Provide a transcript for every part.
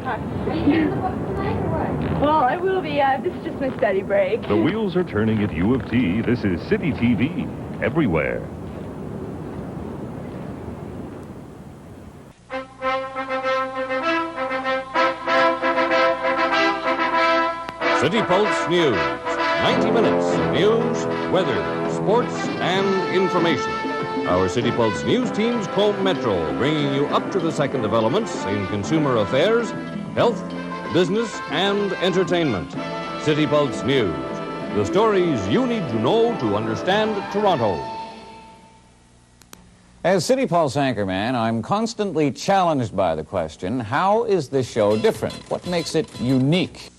talk to you. Well, I will be. This is just my study break. The wheels are turning at U of T. This is City TV, everywhere. CityPulse News. 90 minutes of news, weather, sports, and information. Our CityPulse News teams comb Metro, bringing you up-to-the-second developments in consumer affairs, health, business, and entertainment. CityPulse News. The stories you need to know to understand Toronto. As CityPulse anchorman, I'm constantly challenged by the question, how is this show different? What makes it unique?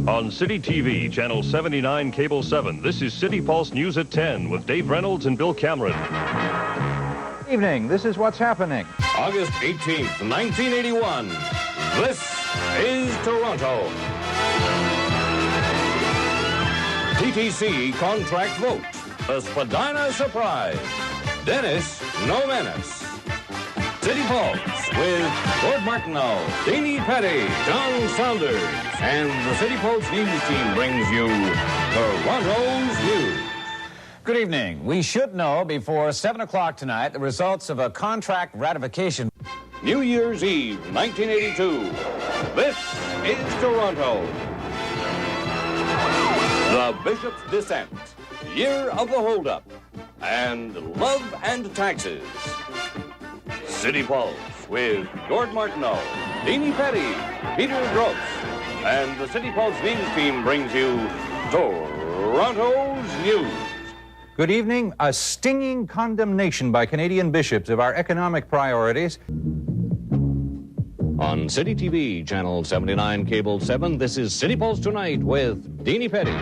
On City TV, Channel 79, Cable 7, this is City Pulse News at 10 with Dave Reynolds and Bill Cameron. Evening, this is what's happening. August 18th, 1981. This is Toronto. TTC contract vote. A Spadina surprise. Dennis, no menace. City Pulse with Gord Martineau, Deanie Petty, John Saunders, and the City Pulse News team brings you Toronto's news. Good evening. We should know before 7 o'clock tonight the results of a contract ratification. New Year's Eve, 1982. This is Toronto. The Bishop's Descent, Year of the Hold-Up, and Love and Taxes. City Pulse with Gord Martineau, Deanie Petty, Peter Gross, and the City Pulse News team brings you Toronto's news. Good evening. A stinging condemnation by Canadian bishops of our economic priorities. On City TV, Channel 79, Cable 7, this is City Pulse Tonight with Deanie Petty.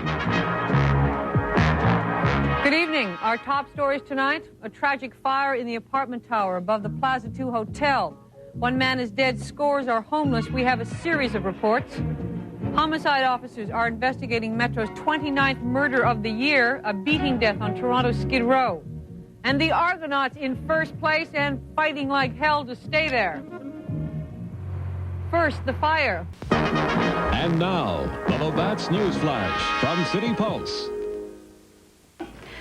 Good evening. Our top stories tonight, a tragic fire in the apartment tower above the Plaza 2 Hotel. One man is dead, scores are homeless. We have a series of reports. Homicide officers are investigating Metro's 29th murder of the year, a beating death on Toronto's Skid Row. And the Argonauts in first place and fighting like hell to stay there. First, the fire. And now, the Labatt's News Flash from City Pulse.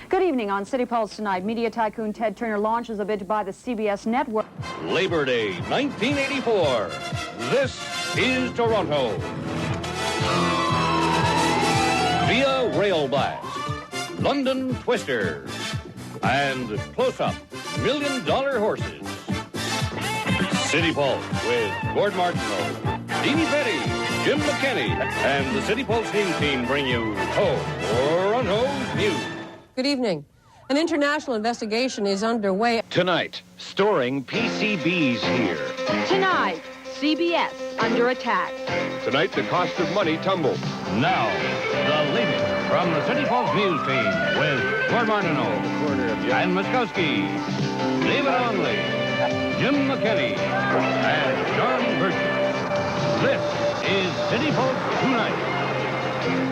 Good evening. On City Pulse tonight, media tycoon Ted Turner launches a bid to buy the CBS network. Labor Day, 1984. This is Toronto. Via Rail Blast, London Twisters, and Close-Up, $1 Million Horses. City Pulse with Gord Martineau, Deanie Petty, Jim McKinney, and the City Pulse news team bring you Toronto's news. Good evening. An international investigation is underway. Tonight, storing PCBs here. Tonight, CBS under attack. Tonight, the cost of money tumbles. Now, the latest from the City Pulse news team with Gord Martineau and Muskowski, David Onley, Jim McKinney, and John Burton. This is City Pulse Tonight.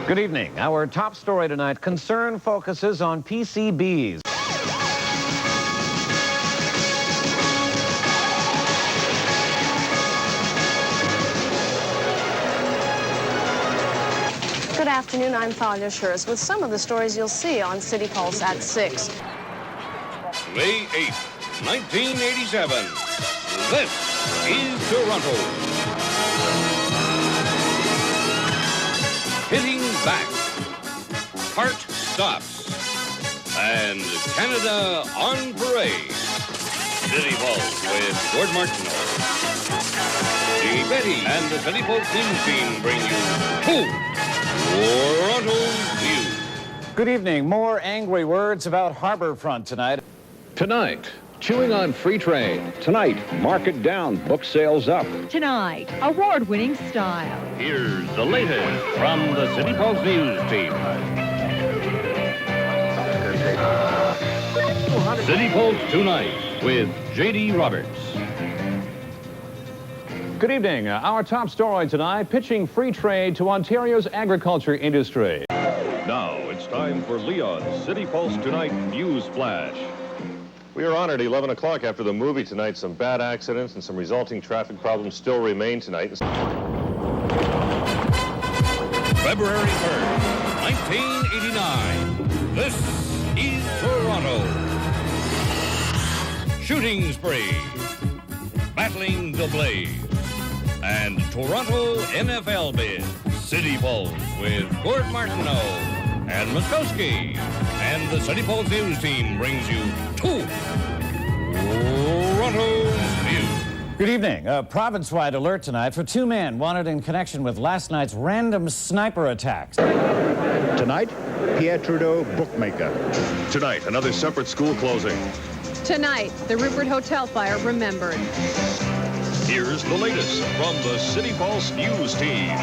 Good evening. Our top story tonight, concern focuses on PCBs. Good afternoon, I'm Thalia Schuris with some of the stories you'll see on City Pulse at 6. May 8th, 1987. This is Toronto. Hitting back. Heart stops. And Canada on parade. City Pulse with Gord Martineau, Deanie Petty, and the City Pulse news team bring you Toronto's news. Good evening. More angry words about Harbourfront tonight. Tonight, chewing on free trade. Tonight, market down, book sales up. Tonight, award-winning style. Here's the latest from the City Pulse news team. City Pulse Tonight with J.D. Roberts. Good evening. Our top story tonight, pitching free trade to Ontario's agriculture industry. Now it's time for Leon's City Pulse Tonight News Flash. We are on at 11 o'clock after the movie tonight. Some bad accidents and some resulting traffic problems still remain tonight. February 3rd, 1989. This is Toronto. Shooting spree, battling the blaze, and Toronto NFL bid. CityPulse with Gord Martineau and Muskowski. And the CityPulse News team brings you to Toronto's View. Good evening. A province-wide alert tonight for two men wanted in connection with last night's random sniper attacks. Tonight, Pierre Trudeau bookmaker. Tonight, another separate school closing. Tonight, the Rupert Hotel fire remembered. Here's the latest from the CityPulse News team.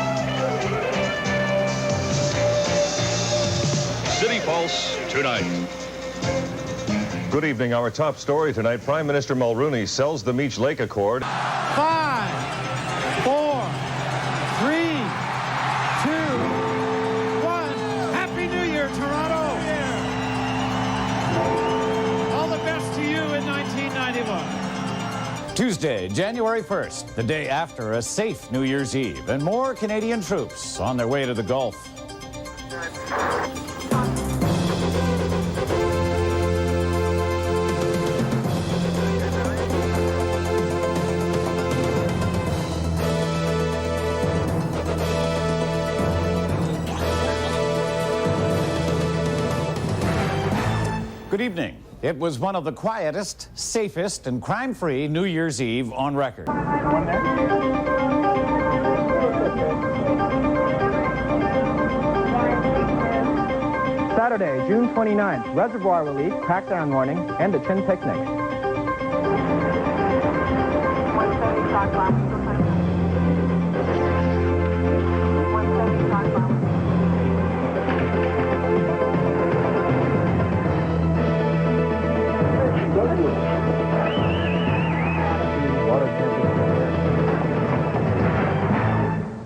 CityPulse Tonight. Good evening. Our top story tonight, Prime Minister Mulroney sells the Meech Lake Accord. 5, 4, 3, 2, 1. Happy New Year, Toronto. All the best to you in 1991. Tuesday, January 1st, the day after a safe New Year's Eve, and more Canadian troops on their way to the Gulf. Good evening. It was one of the quietest, safest, and crime-free New Year's Eve on record. Saturday, June 29th, reservoir relief, crackdown warning, and a chin picnic.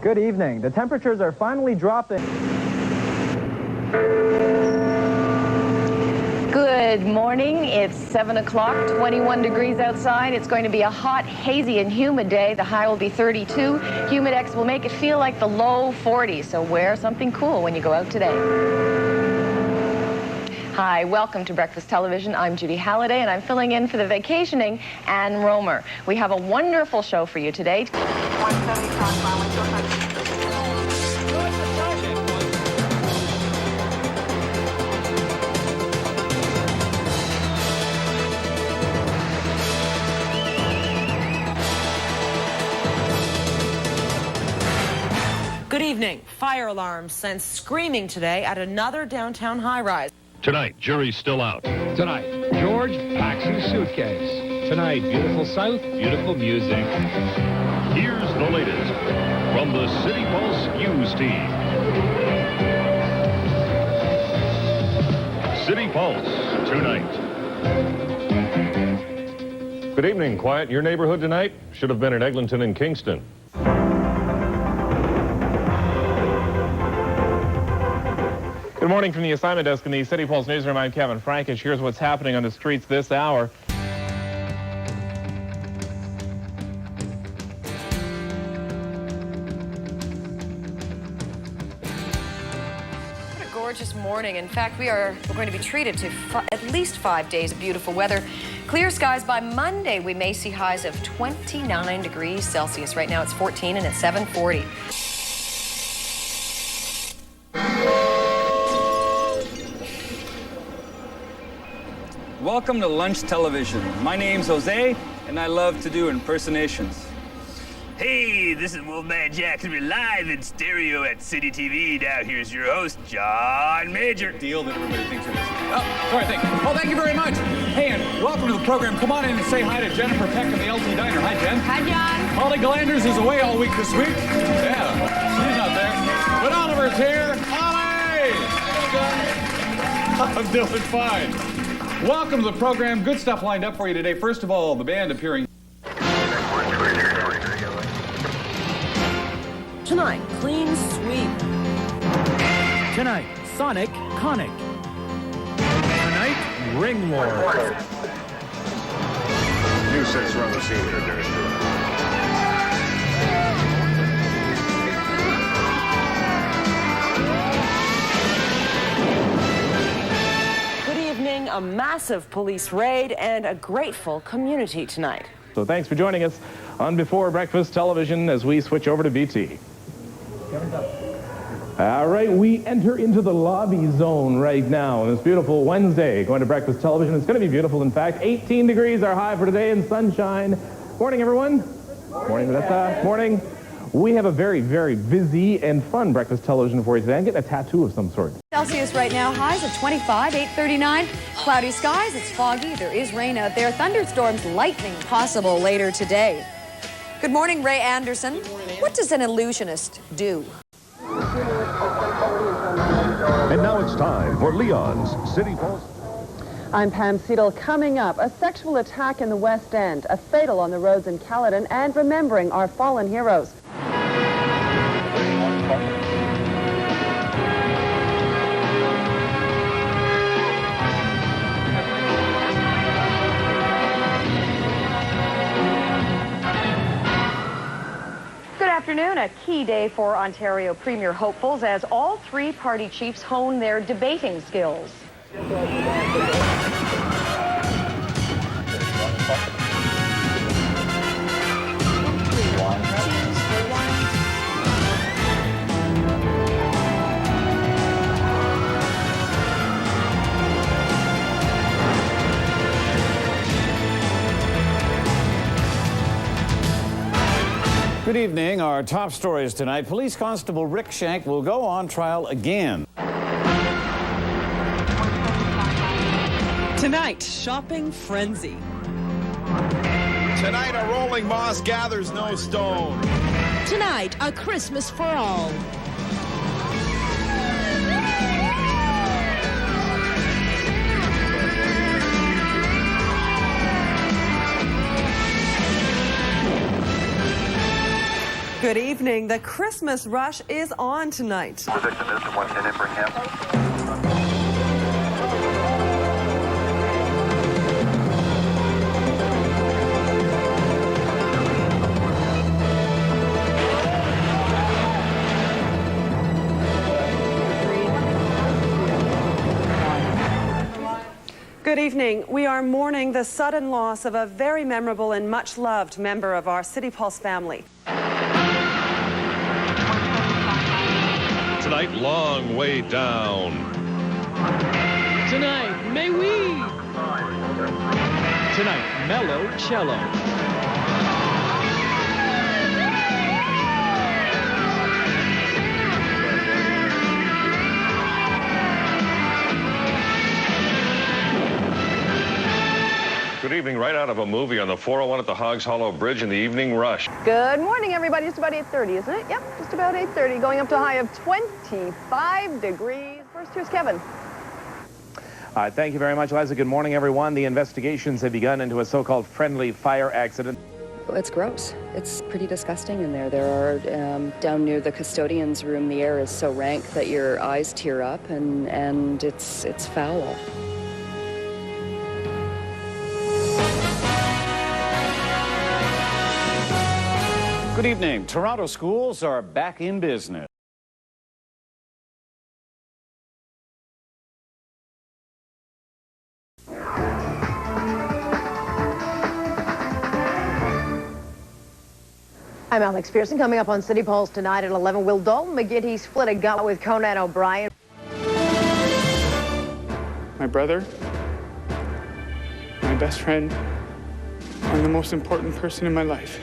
Good evening. The temperatures are finally dropping. Good morning. It's 7 o'clock, 21 degrees outside. It's going to be a hot, hazy, and humid day. The high will be 32. Humidex will make it feel like the low 40s, so wear something cool when you go out today. Hi, welcome to Breakfast Television. I'm Judy Halliday, and I'm filling in for the vacationing Ann Romer. We have a wonderful show for you today. Good evening. Fire alarms sent screaming today at another downtown high-rise. Tonight, jury's still out. Tonight, George packs his suitcase. Tonight, beautiful South, beautiful music. Here's the latest from the CityPulse News team. CityPulse Tonight. Good evening. Quiet in your neighborhood tonight? Should have been in Eglinton and Kingston. Good morning from the assignment desk in the CityPulse newsroom. I'm Kevin Frankish. Here's what's happening on the streets this hour. What a gorgeous morning. In fact, we're going to be treated to at least 5 days of beautiful weather. Clear skies by Monday. We may see highs of 29 degrees Celsius. Right now it's 14 and it's 7:40. Welcome to Lunch Television. My name's Jose, and I love to do impersonations. Hey, this is Wolfman Jackson. We're live in stereo at Citytv. Now here's your host, John Major. Deal that everybody thinks it is. Oh, sorry, thank you very much. Hey, and welcome to the program. Come on in and say hi to Jennifer Peck in the LT Diner. Hi, Jen. Hi, John. Holly Glanders is away all week this week. Yeah, she's not there. But Oliver's here. Holly! I'm doing fine. Welcome to the program. Good stuff lined up for you today. First of all, the band appearing. Tonight, clean sweep. Tonight, Sonic Conic. Tonight, Ring War. News 6 from the scene here, Dennis. Good evening. A massive police raid and a grateful community tonight. So thanks for joining us on Before Breakfast Television as we switch over to BT. All right, we enter into the lobby zone right now on this beautiful Wednesday. Going to Breakfast Television. It's going to be beautiful, in fact. 18 degrees are high for today and sunshine. Morning, everyone. Morning, Vanessa. Morning. We have a very, very busy and fun Breakfast Television for you today. I'm getting a tattoo of some sort. Celsius right now, highs of 25, 8:39. Cloudy skies, it's foggy. There is rain out there. Thunderstorms, lightning possible later today. Good morning, Ray Anderson. What does an illusionist do? And now it's time for Leon's CityPulse. I'm Pam Seidel. Coming up, a sexual attack in the West End, a fatal on the roads in Caledon, and remembering our fallen heroes. Good afternoon. A key day for Ontario Premier hopefuls as all three party chiefs hone their debating skills. Good evening. Our top stories tonight. Police Constable Rick Shank will go on trial again. Tonight, shopping frenzy. Tonight, a rolling moss gathers no stone. Tonight, a Christmas for all. Good evening. The Christmas rush is on tonight. The victim is the 110 in Birmingham. Good evening. We are mourning the sudden loss of a very memorable and much loved member of our CityPulse family. Tonight, long way down. Tonight, may we? Tonight, mellow cello. Good evening. Right out of a movie on the 401 at the Hogs Hollow Bridge in the evening rush. Good morning, everybody. Just about 8:30, isn't it? Yep, just about 8:30. Going up to a high of 25 degrees. First, here's Kevin. Thank you very much, Liza. Good morning, everyone. The investigations have begun into a so-called friendly fire accident. It's gross. It's pretty disgusting in there. There are, down near the custodian's room, the air is so rank that your eyes tear up, and it's foul. Good evening. Toronto schools are back in business. I'm Alex Pearson. Coming up on CityPulse tonight at 11, will Dalton McGuinty split a gut with Conan O'Brien? My brother, my best friend, and the most important person in my life.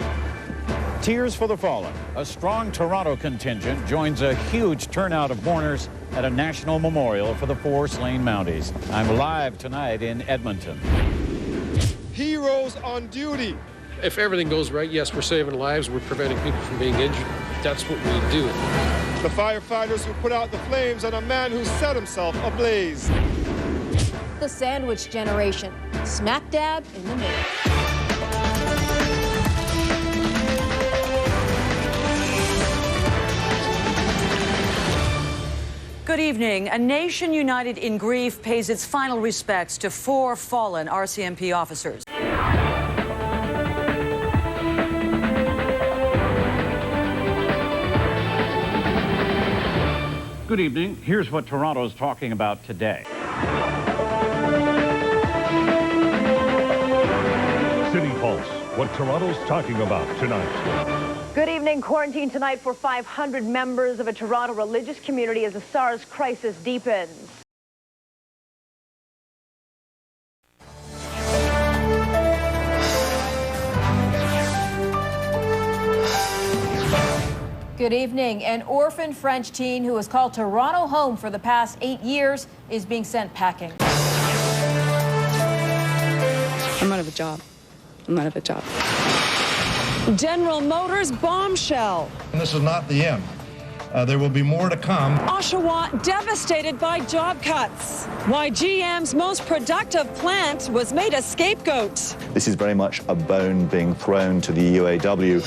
Tears for the Fallen. A strong Toronto contingent joins a huge turnout of mourners at a national memorial for the 4 slain Mounties. I'm live tonight in Edmonton. Heroes on duty. If everything goes right, yes, we're saving lives, we're preventing people from being injured. That's what we do. The firefighters who put out the flames on a man who set himself ablaze. The sandwich generation, smack dab in the middle. Good evening. A nation united in grief pays its final respects to 4 fallen RCMP officers. Good evening. Here's what Toronto's talking about today. City Pulse, what Toronto's talking about tonight. Good evening. Quarantine tonight for 500 members of a Toronto religious community as the SARS crisis deepens. Good evening. An orphan French teen who was called Toronto home for the past 8 years is being sent packing. I'm out of a job. General Motors bombshell. This is not the end. There will be more to come. Oshawa devastated by job cuts. Why GM's most productive plant was made a scapegoat. This is very much a bone being thrown to the UAW.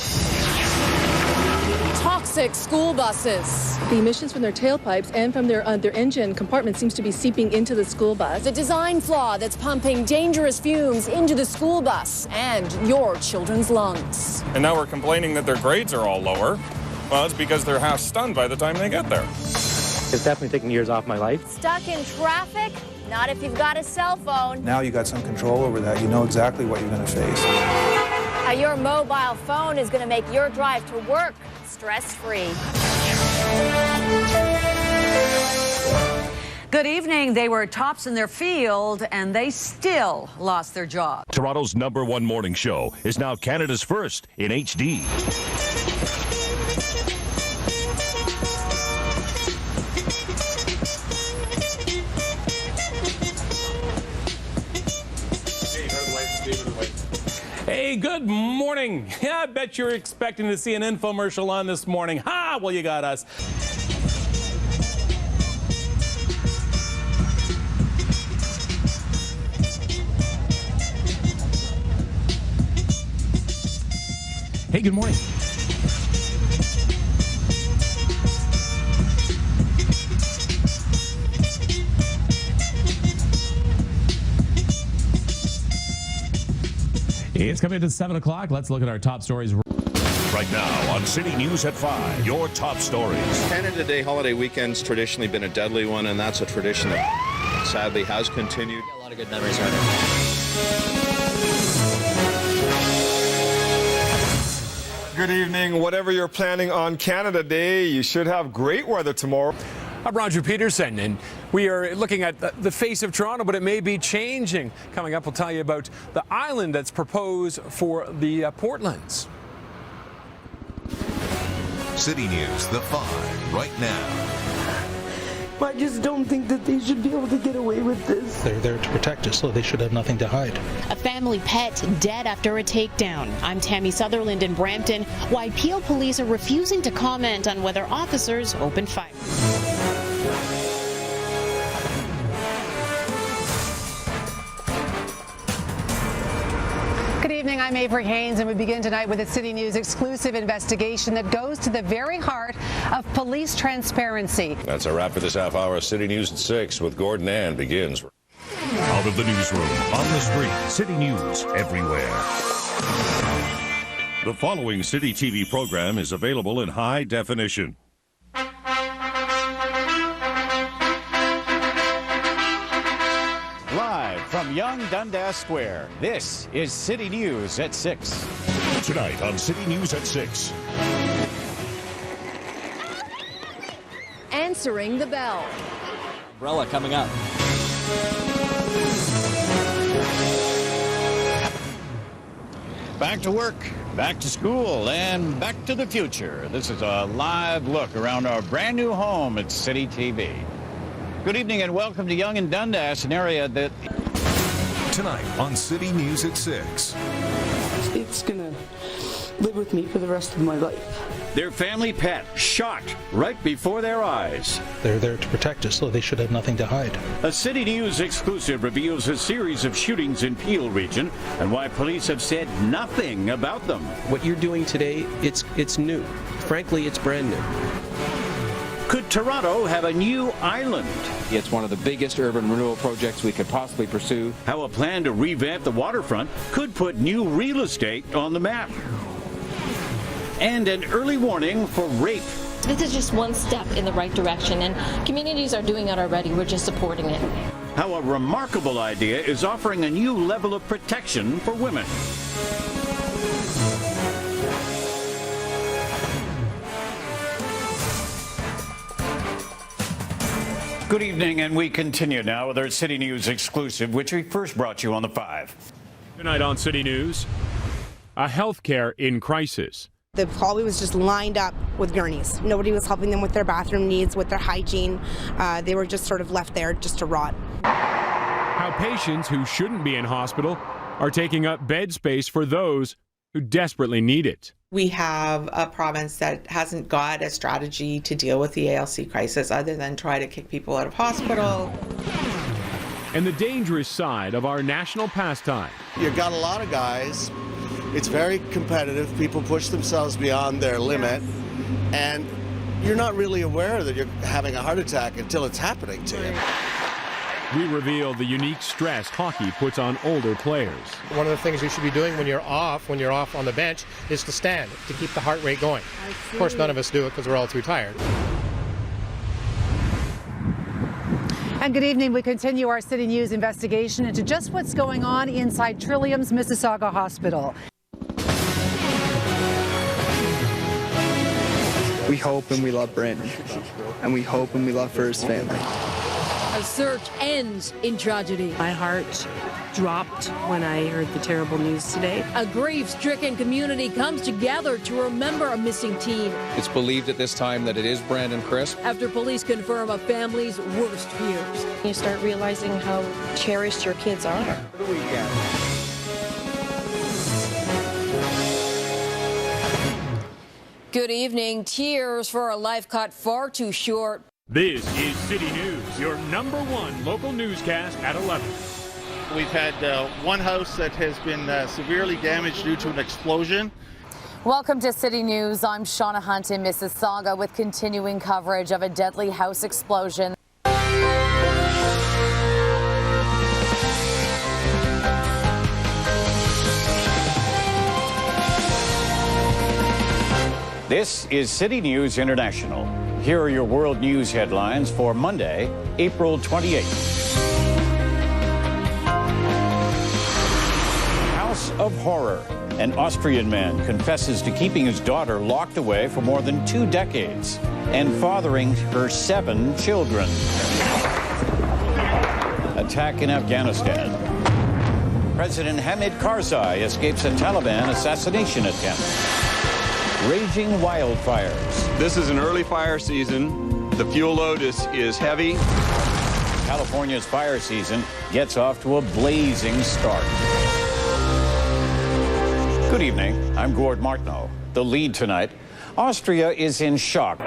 Toxic school buses. The emissions from their tailpipes and from their engine compartment seems to be seeping into the school bus. The design flaw that's pumping dangerous fumes into the school bus and your children's lungs. And now we're complaining that their grades are all lower. Well, it's because they're half stunned by the time they get there. It's definitely taking years off my life. Stuck in traffic? Not if you've got a cell phone. Now you got some control over that. You know exactly what you're going to face. How your mobile phone is going to make your drive to work stress-free. Good evening. They were tops in their field, and they still lost their job. Toronto's #1 morning show is now Canada's first in HD. Hey, good morning. Yeah, I bet you're expecting to see an infomercial on this morning. Ha! Well, you got us. Hey, good morning. It's coming to 7 o'clock. Let's look at our top stories. Right now on City News at 5, your top stories. Canada Day holiday weekend's traditionally been a deadly one, and that's a tradition that sadly has continued. A lot of good memories right Good evening. Whatever you're planning on Canada Day, you should have great weather tomorrow. I'm Roger Peterson, and we are looking at the face of Toronto, but it may be changing. Coming up, we'll tell you about the island that's proposed for the Portlands. City News, the 5, right now. I just don't think that they should be able to get away with this. They're there to protect us, so they should have nothing to hide. A family pet dead after a takedown. I'm Tammy Sutherland in Brampton. Why Peel police are refusing to comment on whether officers opened fire. Good evening, I'm Avery Haynes, and we begin tonight with a City News exclusive investigation that goes to the very heart of police transparency. That's a wrap for this half hour. City News at 6 with Gordon Ann begins. Out of the newsroom, on the street, City News everywhere. The following City TV program is available in high definition. Live from Young Dundas Square, this is City News at 6. Tonight on City News at 6. Answering the bell. Umbrella coming up. Back to work, back to school, and back to the future. This is a live look around our brand new home at City TV. Good evening and welcome to Yonge and Dundas, an area that... Tonight on City News at 6. It's gonna live with me for the rest of my life. Their family pet shot right before their eyes. They're there to protect us, so they should have nothing to hide. A City News exclusive reveals a series of shootings in Peel region and why police have said nothing about them. What you're doing today, it's new. Frankly, it's brand new. Could Toronto have a new island? It's one of the biggest urban renewal projects we could possibly pursue. How a plan to revamp the waterfront could put new real estate on the map. And an early warning for rape This is just one step in the right direction, and communities are doing it already. We're just supporting it. How a remarkable idea is offering a new level of protection for women. Good evening, and we continue now with our City News exclusive, which we first brought you on the 5. Tonight on City News, a healthcare in crisis. The hallway was just lined up with gurneys. Nobody was helping them with their bathroom needs, with their hygiene. They were just sort of left there just to rot. How patients who shouldn't be in hospital are taking up bed space for those who desperately need it. We have a province that hasn't got a strategy to deal with the ALC crisis other than try to kick people out of hospital. And the dangerous side of our national pastime. You've got a lot of guys. It's very competitive. People push themselves beyond their limit. And you're not really aware that you're having a heart attack until it's happening to you. We reveal the unique stress hockey puts on older players. One of the things you should be doing when you're off on the bench, is to stand, to keep the heart rate going. Of course, none of us do it because we're all too tired. And good evening. We continue our City News investigation into just what's going on inside Trillium's Mississauga Hospital. We hope and we love Brandon, and we hope and we love for his family. A search ends in tragedy. My heart dropped when I heard the terrible news today. A grief-stricken community comes together to remember a missing teen. It's believed at this time that it is Brandon Crisp. After police confirm a family's worst fears. You start realizing how cherished your kids are. What do we get? Good evening. Tears for a life cut far too short. This is City News, your #1 local newscast at 11. We've had one house that has been severely damaged due to an explosion. Welcome to City News. I'm Shauna Hunt in Mississauga with continuing coverage of a deadly house explosion. This is City News International. Here are your world news headlines for Monday, April 28th. House of Horror. An Austrian man confesses to keeping his daughter locked away for more than 2 decades and fathering her 7 children. Attack in Afghanistan. President Hamid Karzai escapes a Taliban assassination attempt. Raging wildfires. This is an early fire season. The fuel load is heavy. California's fire season gets off to a blazing start. Good evening. I'm Gord Martineau. The lead tonight, Austria is in shock.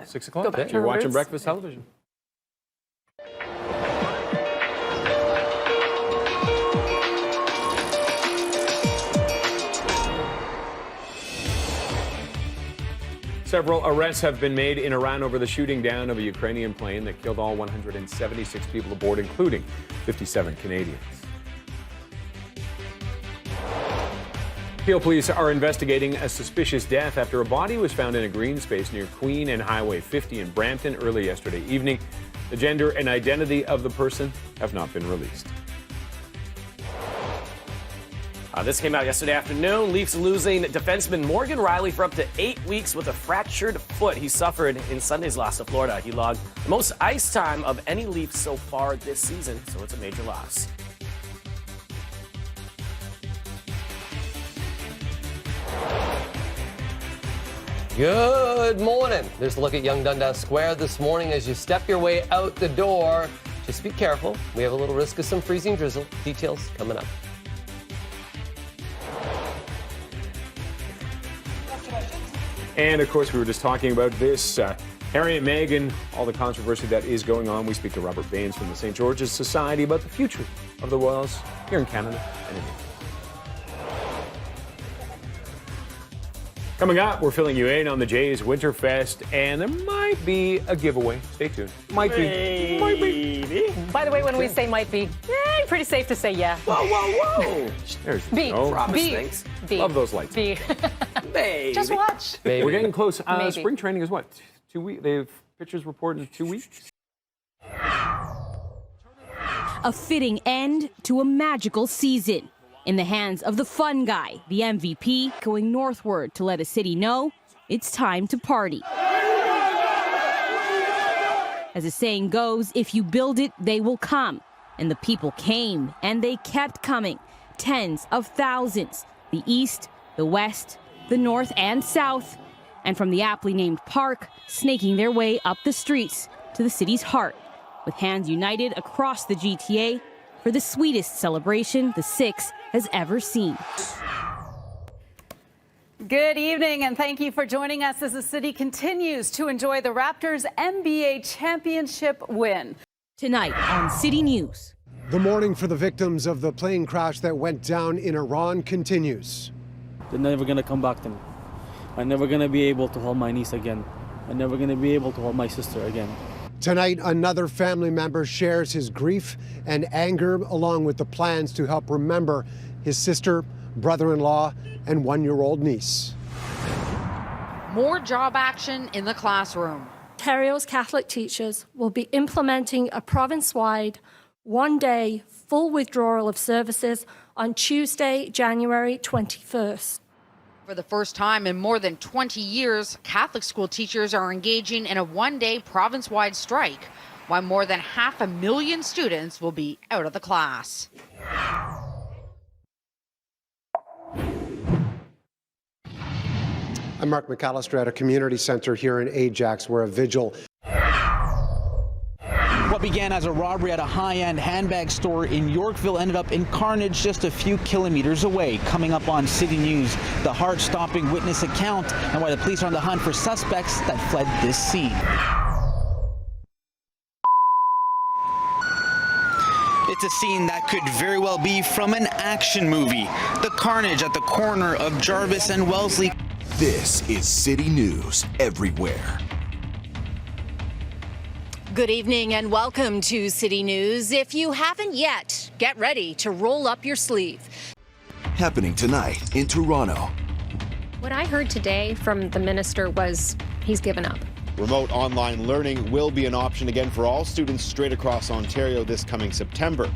Six o'clock. You're watching breakfast television. Several arrests have been made in Iran over the shooting down of a Ukrainian plane that killed all 176 people aboard, including 57 Canadians. Peel police are investigating a suspicious death after a body was found in a green space near Queen and Highway 50 in Brampton early yesterday evening. The gender and identity of the person have not been released. This came out yesterday afternoon. Leafs losing defenseman Morgan Riley for up to 8 weeks with a fractured foot he suffered in Sunday's loss to Florida. He logged the most ice time of any Leaf so far this season, so it's a major loss. Good morning. There's a look at Yonge Dundas Square this morning as you step your way out the door. Just be careful. We have a little risk of some freezing drizzle. Details coming up. And, of course, we were just talking about this Harry and Meghan, all the controversy that is going on. We speak to Robert Baines from the St. George's Society about the future of the Royals here in Canada and in England. Coming up, we're filling you in on the Jays Winterfest, and there might be a giveaway. Stay tuned. Might be. By the way, when we say might be, pretty safe to say yeah. Whoa, whoa, whoa. There's B. no Promise B. things. B. Love those lights. B. Maybe. Just watch. Maybe. We're getting close. Maybe. Spring training is what? 2 weeks? They have pitchers reported in 2 weeks? A fitting end to a magical season. In the hands of the fun guy, the MVP, going northward to let a city know it's time to party. As the saying goes, if you build it, they will come. And the people came, and they kept coming. Tens of thousands. The east, the west, the north and south. And from the aptly named park, snaking their way up the streets to the city's heart, with hands united across the GTA for the sweetest celebration the Six has ever seen. Good evening, and thank you for joining us as the city continues to enjoy the Raptors' NBA championship win. Tonight on City News. The mourning for the victims of the plane crash that went down in Iran continues. They're never going to come back to me. I'm never going to be able to hold my niece again. I'm never going to be able to hold my sister again. Tonight, another family member shares his grief and anger along with the plans to help remember his sister, brother-in-law, and one-year-old niece. More job action in the classroom. Ontario's Catholic teachers will be implementing a province-wide, one-day full withdrawal of services on Tuesday, January 21st. For the first time in more than 20 years, Catholic school teachers are engaging in a one-day province-wide strike, while more than 500,000 students will be out of the class. I'm Mark McAllister at a community center here in Ajax, where a vigil. What began as a robbery at a high-end handbag store in Yorkville ended up in carnage just a few kilometers away. Coming up on City News, the heart-stopping witness account and why the police are on the hunt for suspects that fled this scene. It's a scene that could very well be from an action movie. The carnage at the corner of Jarvis and Wellesley. This is City News Everywhere. Good evening and welcome to City News. If you haven't yet, get ready to roll up your sleeve. Happening tonight in Toronto. What I heard today from the minister was he's given up. Remote online learning will be an option again for all students straight across Ontario this coming September.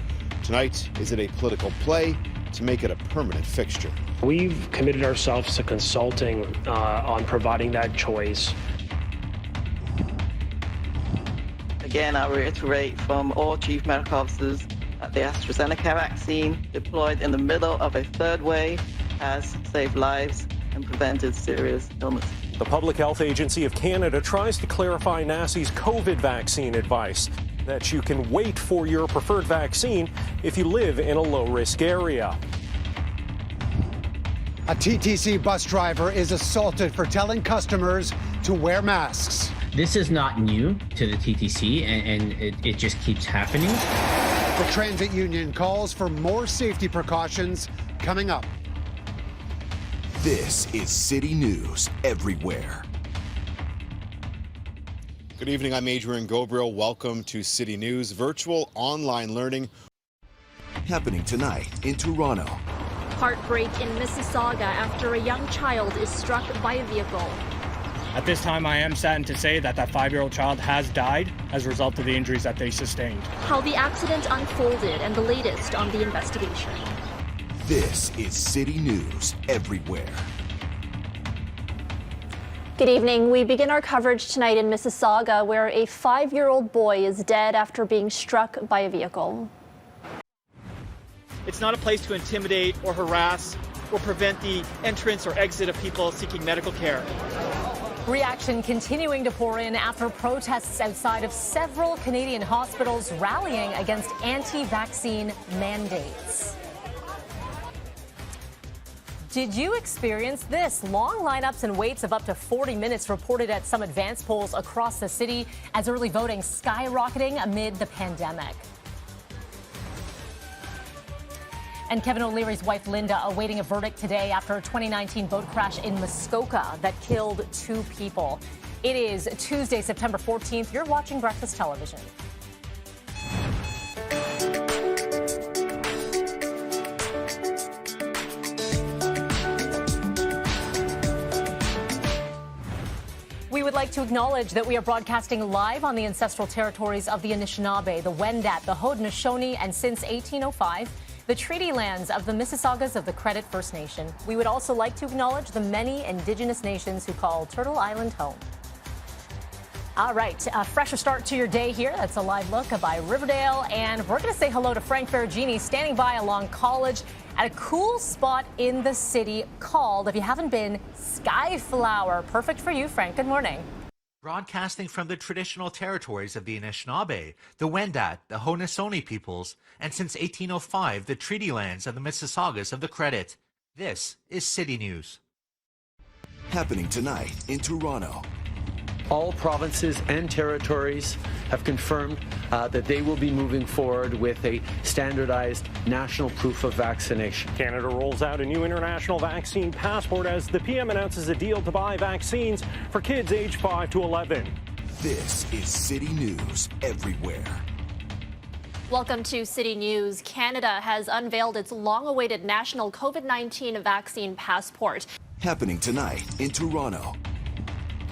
Tonight, is it a political play to make it a permanent fixture? We've committed ourselves to consulting on providing that choice. Again, I reiterate from all chief medical officers that the AstraZeneca vaccine deployed in the middle of a third wave has saved lives and prevented serious illness. The Public Health Agency of Canada tries to clarify NACI's COVID vaccine advice that you can wait for your preferred vaccine if you live in a low-risk area. A TTC bus driver is assaulted for telling customers to wear masks. This is not new to the TTC, and it just keeps happening. The transit union calls for more safety precautions coming up. This is City News Everywhere. Good evening, I'm Adrian Gobriel. Welcome to City News. Virtual online learning. Happening tonight in Toronto. Heartbreak in Mississauga after a young child is struck by a vehicle. At this time, I am saddened to say that 5-year-old child has died as a result of the injuries that they sustained. How the accident unfolded and the latest on the investigation. This is City News Everywhere. Good evening. We begin our coverage tonight in Mississauga, where a 5-year-old boy is dead after being struck by a vehicle. It's not a place to intimidate or harass or prevent the entrance or exit of people seeking medical care. Reaction continuing to pour in after protests outside of several Canadian hospitals rallying against anti-vaccine mandates. Did you experience this? Long lineups and waits of up to 40 minutes reported at some advanced polls across the city as early voting skyrocketing amid the pandemic. And Kevin O'Leary's wife, Linda, awaiting a verdict today after a 2019 boat crash in Muskoka that killed 2 people. It is Tuesday, September 14th. You're watching Breakfast Television. We would like to acknowledge that we are broadcasting live on the ancestral territories of the Anishinaabe, the Wendat, the Haudenosaunee, and since 1805, the treaty lands of the Mississaugas of the Credit First Nation. We would also like to acknowledge the many Indigenous nations who call Turtle Island home. All right, a fresher start to your day here. That's a live look by Riverdale. And we're going to say hello to Frank Ferragini, standing by along College at a cool spot in the city called, if you haven't been, Skyflower. Perfect for you, Frank. Good morning. Broadcasting from the traditional territories of the Anishinaabe, the Wendat, the Haudenosaunee peoples, and since 1805, the treaty lands of the Mississaugas of the Credit. This is City News. Happening tonight in Toronto. All provinces and territories have confirmed that they will be moving forward with a standardized national proof of vaccination. Canada rolls out a new international vaccine passport as the PM announces a deal to buy vaccines for kids aged 5 to 11. This is City News Everywhere. Welcome to City News. Canada has unveiled its long-awaited national COVID-19 vaccine passport. Happening tonight in Toronto.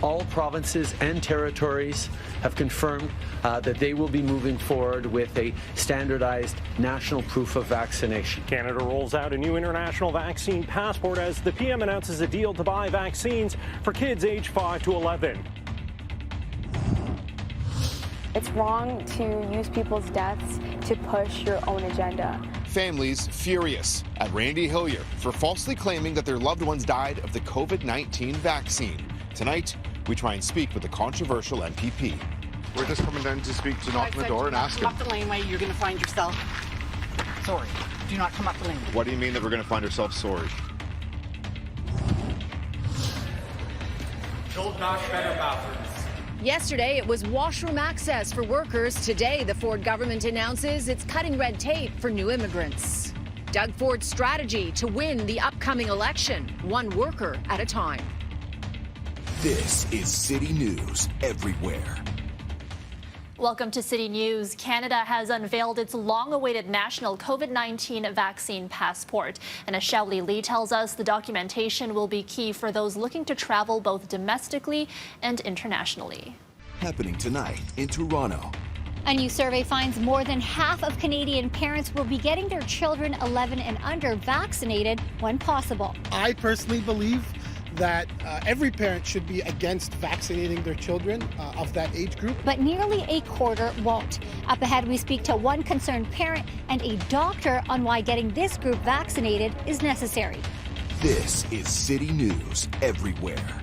All provinces and territories have confirmed that they will be moving forward with a standardized national proof of vaccination. Canada rolls out a new international vaccine passport as the PM announces a deal to buy vaccines for kids aged 5 to 11. It's wrong to use people's deaths to push your own agenda. Families furious at Randy Hillier for falsely claiming that their loved ones died of the COVID-19 vaccine. Tonight, we try and speak with the controversial MPP. We're just coming down to speak, to knock on the door and ask him. Come up the laneway, you're going to find yourself sorry. Do not come up the laneway. What do you mean that we're going to find ourselves sorry? Build back better bathrooms. Yesterday, it was washroom access for workers. Today, the Ford government announces it's cutting red tape for new immigrants. Doug Ford's strategy to win the upcoming election, one worker at a time. This is City News Everywhere. Welcome to City News. Canada has unveiled its long-awaited national COVID-19 vaccine passport. And as Shaoli Lee tells us, the documentation will be key for those looking to travel both domestically and internationally. Happening tonight in Toronto. A new survey finds more than half of Canadian parents will be getting their children 11 and under vaccinated when possible. I personally believe that every parent should be against vaccinating their children of that age group. But nearly a quarter won't. Up ahead, we speak to one concerned parent and a doctor on why getting this group vaccinated is necessary. This is City News Everywhere.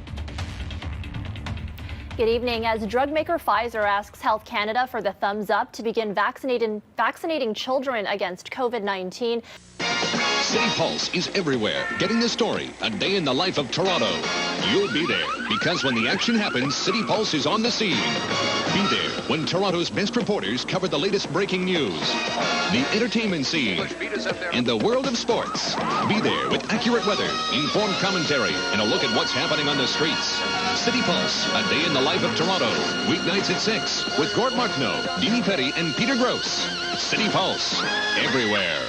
Good evening. As drug maker Pfizer asks Health Canada for the thumbs up to begin vaccinating children against COVID-19. CityPulse is everywhere, getting the story, a day in the life of Toronto. You'll be there, because when the action happens, CityPulse is on the scene. Be there when Toronto's best reporters cover the latest breaking news, the entertainment scene, and the world of sports. Be there with accurate weather, informed commentary, and a look at what's happening on the streets. CityPulse, a day in the life of Toronto. Weeknights at 6 with Gord Martineau, Deanie Petty, and Peter Gross. CityPulse, everywhere.